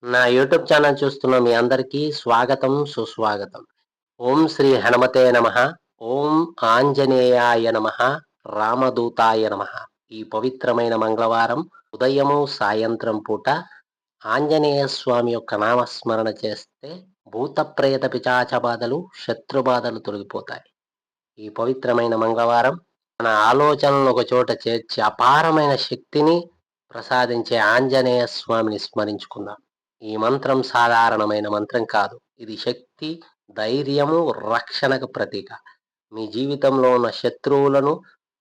నా YouTube channel చూస్తున్న మీ అందరికీ స్వాగతం, సుస్వాగతం. ఓం శ్రీ హనుమతే నమః. ఓం ఆంజనేయాయ నమః. రామదూతాయ నమః. ఈ పవిత్రమైన మంగళవారం ఉదయము, సాయంత్రం పూట ఆంజనేయ స్వామి యొక్క నామస్మరణ చేస్తే భూత ప్రేత పిశాచ బాధలు, శత్రు బాధలు తొలగిపోతాయి. ఈ పవిత్రమైన మంగళవారం మన ఆలోచనలను ఒక చోట చేర్చి అపారమైన శక్తిని ప్రసాదించే ఆంజనేయ స్వామిని స్మరించుకుందాం. ఈ మంత్రం సాధారణమైన మంత్రం కాదు. ఇది శక్తి, ధైర్యము, రక్షణకు ప్రతీక. మీ జీవితంలో ఉన్న శత్రువులను,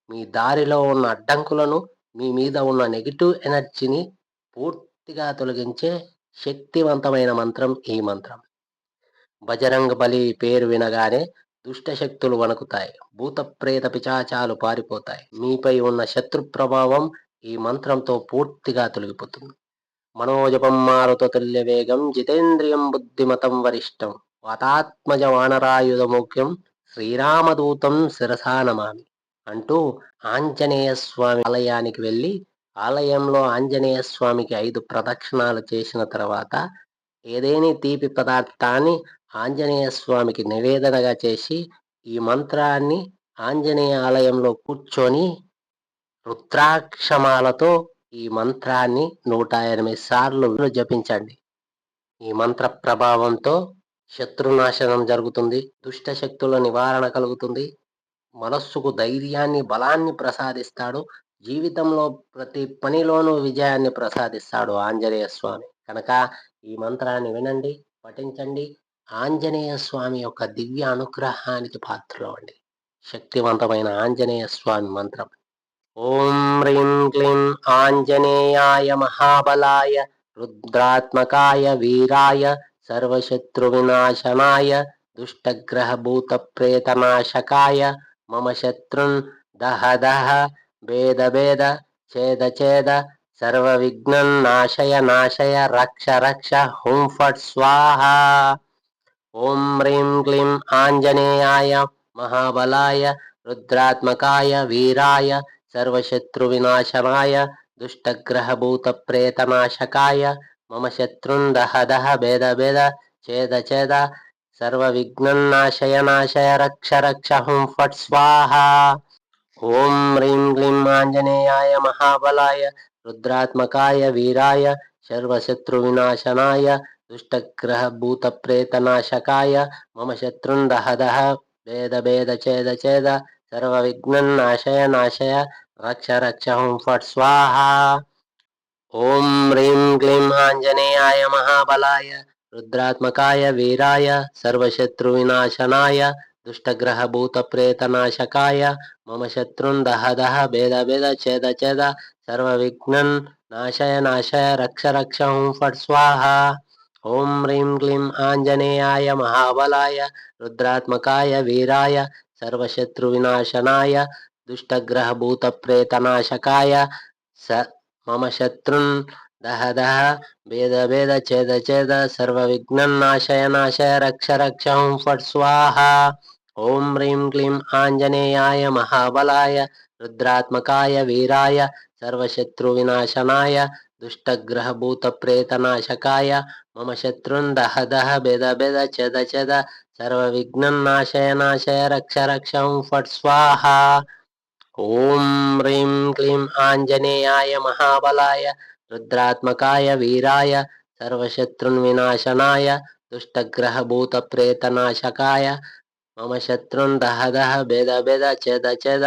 మీ దారిలో ఉన్న అడ్డంకులను, మీ మీద ఉన్న నెగిటివ్ ఎనర్జీని పూర్తిగా తొలగించే శక్తివంతమైన మంత్రం ఈ మంత్రం. బజరంగ బలి పేరు వినగానే దుష్ట శక్తులు వణుకుతాయి. భూత ప్రేత పిశాచాలు పారిపోతాయి. మీపై ఉన్న శత్రు ప్రభావం ఈ మంత్రంతో పూర్తిగా తొలగిపోతుంది. మనోజపం మారుతతుల్య వేగం జితేంద్రియం బుద్ధిమతం వరిష్టం వాతాత్మజ వానరాయుధ ముఖ్యం శ్రీరామదూతం శిరసా నమామి అంటూ ఆంజనేయ స్వామి ఆలయానికి వెళ్ళి ఆలయంలో ఆంజనేయ స్వామికి 5 ప్రదక్షిణాలు చేసిన తర్వాత ఏదేని తీపి పదార్థాన్ని ఆంజనేయ స్వామికి నివేదనగా చేసి ఈ మంత్రాన్ని ఆంజనేయ ఆలయంలో కూర్చొని రుద్రాక్షమాలతో ఈ మంత్రాన్ని 108 సార్లు జపించండి. ఈ మంత్ర ప్రభావంతో శత్రునాశనం జరుగుతుంది. దుష్ట శక్తుల నివారణ కలుగుతుంది. మనస్సుకు ధైర్యాన్ని, బలాన్ని ప్రసాదిస్తాడు. జీవితంలో ప్రతి పనిలోనూ విజయాన్ని ప్రసాదిస్తాడు ఆంజనేయ స్వామి. కనుక ఈ మంత్రాన్ని వినండి, పఠించండి. ఆంజనేయ స్వామి యొక్క దివ్య అనుగ్రహానికి పాత్రలవ్వండి. శక్తివంతమైన ఆంజనేయ స్వామి మంత్రం. ఓం హ్రీం క్లీం ఆంజనేయాయ మహాబలాయ రుద్రాత్మకాయ వీరాయ సర్వశత్రు వినాశనాయ దుష్టగ్రహ భూత ప్రేతనాశకాయ మమ శత్రున్ దహ దహ భేద భేద ఛేద ఛేద సర్వ విఘ్నం నాశయ నాశయ రక్ష రక్ష హుం ఫట్ స్వాహ. ఓం హ్రీం క్లీం ఆంజనేయాయ మహాబలాయ రుద్రాత్మకాయ వీరాయ సర్వశత్రు వినాశనాయ దుష్టగ్రహ భూత ప్రేతనాశకాయ మమ శత్రున్ దహ దహ భేద భేద ఛేద ఛేద సర్వ విఘ్నం నాశయ నాశయ రక్ష రక్ష హుం ఫట్ స్వాహ. ఓం హ్రీం క్లీం ఆంజనేయాయ మహాబలాయ రుద్రాత్మకాయ వీరాయ సర్వశత్రు వినాశనాయ దుష్టగ్రహ భూత ప్రేతనాశకాయ మమ శత్రున్ దహ దహ భేద భేద ఛేద ఛేద సర్వ విఘ్నం నాశయ నాశయ రక్ష రక్ష హుం ఫట్ స్వాహ. ఓం హ్రీం క్లీం ఆంజనేయాయ మహాబలాయ రుద్రాత్మకాయ వీరాయ సర్వశత్రు వినాశనాయ దుష్టగ్రహ భూత ప్రేతనాశకాయ మమ శత్రున్ దహ దహ భేద భేద ఛేద ఛేద సర్వ విఘ్నం నాశయ నాశయ రక్ష రక్ష హుం ఫట్ స్వాహ. ఓం హ్రీం క్లీం ఆంజనేయాయ మహాబలాయ రుద్రాత్మకాయ వీరాయ సర్వశత్రు వినాశనాయ దుష్టగ్రహ భూత ప్రేతనాశకాయ మమ శత్రున్ దహ దహ భేద భేద ఛేద ఛేద సర్వ విఘ్నం నాశయ నాశయ రక్ష రక్ష హుం ఫట్ స్వాహ. ఓం హ్రీం క్లీం ఆంజనేయాయ మహాబలాయ రుద్రాత్మకాయ వీరాయ సర్వశత్రు వినాశనాయ దుష్టగ్రహ భూత ప్రేతనాశకాయ మమ శత్రున్ దహ దహ భేద భేద ఛేద ఛేద సర్వ విఘ్నం నాశయ నాశయ రక్ష రక్ష హుం ఫట్ స్వాహ. ఓం హ్రీం క్లీం ఆంజనేయాయ మహాబలాయ రుద్రాత్మకాయ వీరాయ సర్వశత్రున్ వినాశనాయ దుష్టగ్రహ భూత ప్రేతనాశకాయ మమ శత్రున్ దహ దహ భేద భేద ఛేద ఛేద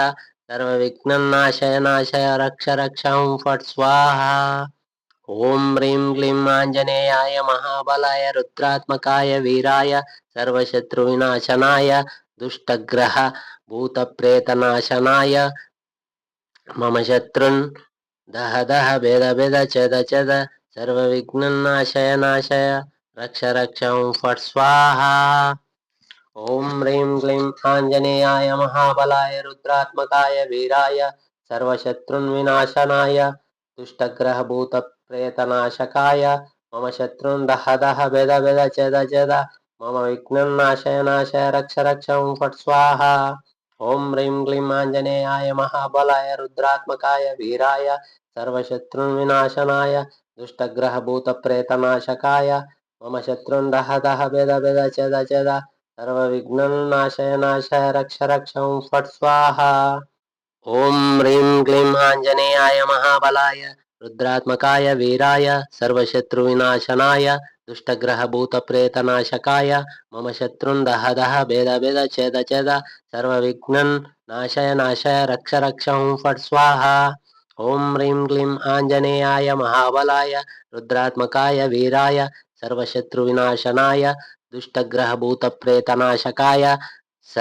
సర్వ విఘ్నం నాశయ నాశయ రక్ష రక్ష హుం ఫట్ స్వాహ. ఓం హ్రీం క్లీం ఆంజనేయాయ మహాబలాయ రుద్రాత్మకాయ వీరాయ సర్వశత్రు వినాశనాయ దుష్టగ్రహ భూత ప్రేతనాశనాయ మమ శత్రున్ దహ దహ భేద భేద ఛేద ఛేద సర్వ విఘ్నం నాశయ నాశయ రక్ష రక్ష హుం ఫట్ స్వాహ. ఓం హ్రీం క్లీం ఆంజనేయాయ మహాబలాయ రుద్రాత్మకాయ వీరాయ సర్వశత్రున్ వినాశనాయ దుష్టగ్రహ భూత ప్రేతనాశకాయ మమ శత్రున్ దహ దహ భేద భేద ఛేద ఛేద మమ విఘ్నం నాశయ నాశయ రక్ష రక్ష హుం ఫట్ స్వాహ. ఓం హ్రీం క్లీం ఆంజనేయాయ మహాబలాయ రుద్రాత్మకాయ వీరాయ సర్వశత్రున్ వినాశనాయ दुष्टग्रहभूतप्रेतनाशकाय मम शत्रुन् दह दह भेद भेद छेद छेद सर्वविघ्नं नाशय नाशय रक्ष रक्षं फट् स्वाहा। ओम ह्रीं क्लीं आंजनेयाय महाबलाय रुद्रात्मकाय वीराय सर्वशत्रुविनाशनाय दुष्टग्रहभूतप्रेतनाशकाय मम शत्रुन् दह दह भेद भेद छेद छेद सर्वविघ्नं नाशय नाशय रक्ष रक्षं फट् स्वाहा। ओम ह्रीं क्लीं आंजनेयाय महाबलाय रुद्रात्मकाय वीराय सर्वशत्रुविनाशनाय दुष्टग्रहभूतप्रेतनाशकाय स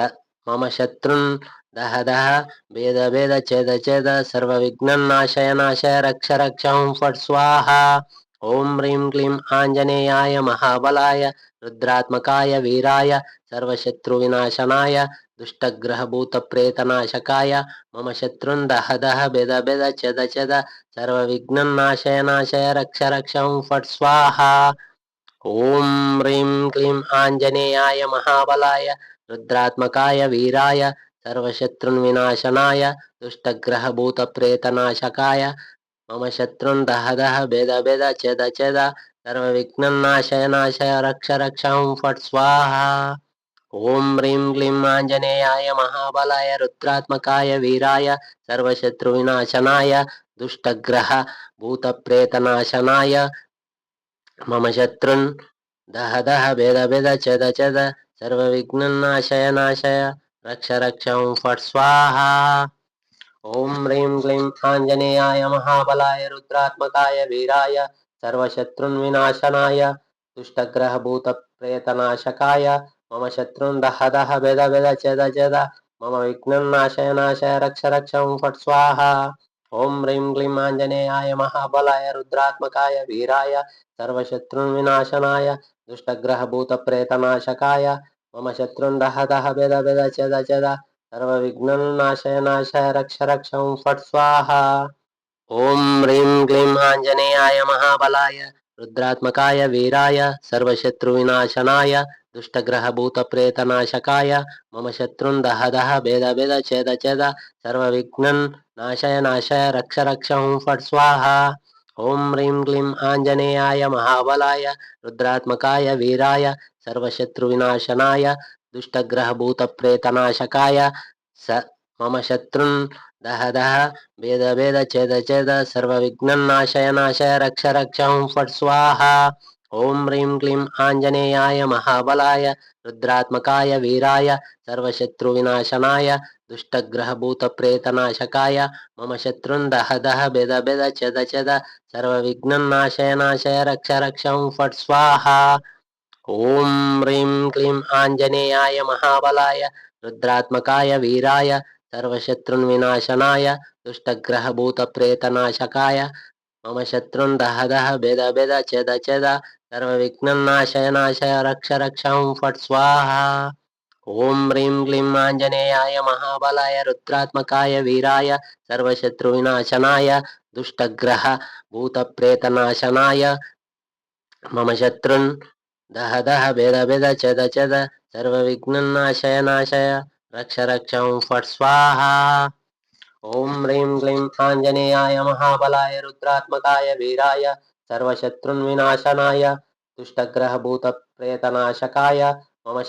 मम शत्रुन् दह दह भेद भेद छेद छेद सर्वविघ्नं नाशय नाशय रक्ष रक्षं फट् स्वाहा। ओम ह्रीं क्लीं आंजनेयाय महाबलाय रुद्रात्मकाय वीराय सर्वशत्रुविनाशनाय दुष्टग्रहभूतप्रेतनाशकाय मम शत्रुन् दह दह भेद भेद छेद छेद सर्वविघ्नं नाशय नाशय रक्ष रक्षं फट् स्वाहा। ओम ह्रीं क्लीं आंजनेयाय महाबलाय रुद्रात्मकाय वीराय सर्वशत्रुन्विनाशनाय दुष्टग्रहभूतप्रेतनाशकाय मम शत्रुन् दह दह भेद भेद छेद छेद सर्वविघ्नं नाशय नाशय रक्ष रक्षं फट् स्वाहा। ओम ह्रीं क्लीं आंजनेयाय महाबलाय रुद्रात्मकाय वीराय सर्वशत्रुविनाशनाय दुष्टग्रहभूतप्रेतनाशनाय मम शत्रुन् दह दह भेद भेद छेद छेद सर्वविघ्नं नाशय नाशय रक्ष रक्षं फट् स्वाहा। ओम ह्रीं क्लीं आंजनेयाय महाबलाय रुद्रात्मकाय वीराय सर्वशत्रुन्विनाशनाय दुष्टग्रहभूतप्रेतनाशकाय मम शत्रुन् दह दह भेद भेद छेद छेद मम विघ्नं नाशय नाशय रक्ष रक्षं फट् स्वाहा। ओम ह्रीं क्लीं आंजनेयाय महाबलाय रुद्रात्मकाय वीराय सर्वशत्रुन्विनाशनाय दुष्टग्रहभूतप्रेतनाशकाय मम शत्रुन् दह दह भेद भेद छेद छेद सर्वविघ्नं नाशय नाशय रक्ष रक्षं फट् स्वाहा। ओम ह्रीं क्लीं आंजनेयाय महाबलाय रुद्रात्मकाय वीराय सर्वशत्रुविनाशनाय दुष्टग्रहभूतप्रेतनाशकाय मम शत्रुन् दह दह भेद भेद छेद छेद सर्वविघ्नं नाशय नाशय रक्ष रक्षं फट् स्वाहा। ओम ह्रीं क्लीं आंजनेयाय महाबलाय रुद्रात्मकाय वीराय सर्वशत्रुविनाशनाय दुष्टग्रहभूतप्रेतनाशकाय स मम शत्रुन् दह दह भेद भेद छेद छेद सर्वविघ्नं नाशय नाशय रक्ष रक्षं फट् स्वाहा। ओम ह्रीं क्लीं आंजनेयाय महाबलाय रुद्रात्मकाय वीराय सर्वशत्रुविनाशनाय दुष्टग्रहभूतप्रेतनाशकाय मम शत्रुन् दह दह भेद भेद छेद छेद सर्वविघ्नं नाशय नाशय रक्ष रक्षं फट् स्वाहा। ओम ह्रीं क्लीं आंजनेयाय महाबलाय रुद्रात्मकाय वीराय सर्वशत्रुन्विनाशनाय दुष्टग्रहभूतप्रेतनाशकाय मम शत्रुन् दह दह भेद भेद छेद छेद सर्वविघ्नं नाशय नाशय रक्ष रक्षं फट् स्वाहा। ओम ह्रीं क्लीं आंजनेयाय महाबलाय रुद्रात्मकाय वीराय सर्वशत्रुविनाशनाय दुष्टग्रहभूतप्रेतनाशनाय मम शत्रुन् दह दह भेद भेद छेद छेद सर्वविघ्नं नाशय नाशय रक्ष रक्षं फट् स्वाहा। ओम ह्रीं क्लीं आंजनेयाय महाबलाय रुद्रात्मकाय वीराय सर्वशत्रुन्विनाशनाय दुष्टग्रहभूतप्रेतनाशकाय मम